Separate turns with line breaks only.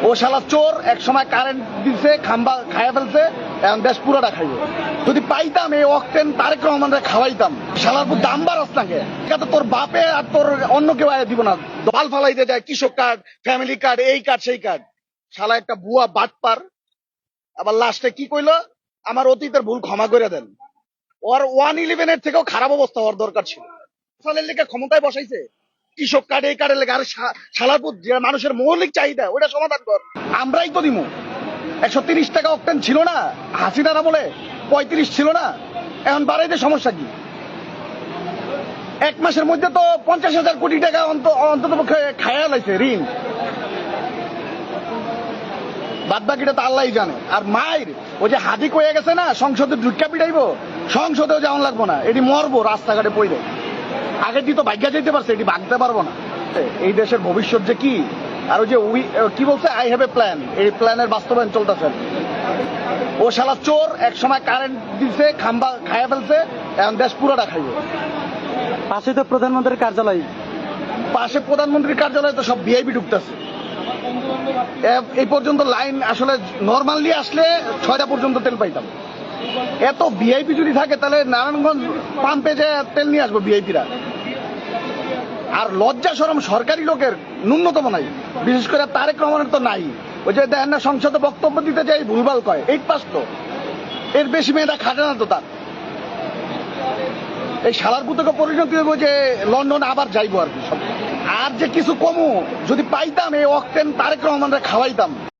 ও শালা চোর, এক সময় কারেন্ট দিছে, খাম্বা খাইয়া ফেলছে, এখন দেশ পুরোটা খাইব। যদি পাইতাম এই অক্টেন তারেক রহমানরা খাওয়াইতাম। শালার পুর দাম বাড়াস নাকি? এটা তো তোর বাপে আর তোর অন্য কেউ আয় দিব না। দল ফালাইতে যায় কৃষক কার্ড, ফ্যামিলি কার্ড, এই কার্ড সেই কার্ড। শালা একটা বুয়া বাটপার। আবার লাস্টে কি কইলো, আমার অতীতের ভুল ক্ষমা করে দেন। ওর 111 এর থেকেও খারাপ অবস্থা হওয়ার দরকার ছিল। ফসলের লেগে ক্ষমতায় বসাইছে, কৃষক কার্ড এই কার্ডের লেগে। আর শালারপুর যে মানুষের মৌলিক চাহিদা ওটা সমাধান কর। আমরাই তো দিমু। 130 টাকা অক্টেন ছিল না হাসিনার আমলে, 35 ছিল না, এখন বাড়াইতে সমস্যা কি? এক মাসের মধ্যে তো 50,000 কোটি টাকা অন্তত পক্ষে খায়া লাইছে ঋণ। বাদ বাকিটা তো আল্লাহই জানে। আর মায়ের ওই যে হাদি কয়ে গেছে না, সংসদে ঢুকা পিটাইবো, সংসদেও যাওয়ান লাগবো না, এটি মরবো রাস্তাঘাটে পড়ে। আগের দিন তো ভাগ্যা যেতে পারছে, এটি ভাগতে পারবো না। এই দেশের ভবিষ্যৎ যে কি, আর ওই যে কি বলছে, আই হ্যাভ এ প্ল্যান, এই প্ল্যানের বাস্তবায়ন চলতেছে। ও শালা চোর, এক সময় কারেন্ট দিছে, খাম্বা খাইয়া ফেলছে, এখন দেশ পুরোটা খাইব।
পাশে তো প্রধানমন্ত্রীর কার্যালয়,
পাশে প্রধানমন্ত্রীর কার্যালয়ে তো সব ভিআইপি ঢুকতেছে। এই পর্যন্ত লাইন আসলে নর্মালি আসলে 6টা পর্যন্ত তেল পাইতাম। এত ভিআইপি যদি থাকে তাহলে নারায়ণগঞ্জ পাম্পে যে তেল নিয়ে আসবো ভিআইপিরা। আর লজ্জা শরম সরকারি লোকের ন্যূনতম নাই, বিশেষ করে তারেক রহমানের তো নাই। ওই যে দেখেন না, সংসদে বক্তব্য দিতে যাই ভুলভাল কয়, 8 পাস তো, এর বেশি মেয়েটা খাটে না তো তার। এই শালার পুতকে পরিণতি হইব যে লন্ডন আবার যাইবো আর কি। আর যে কিছু কমু যদি পাইতাম, এই অক্টেন তারেক রহমানরা খাওয়াইতাম।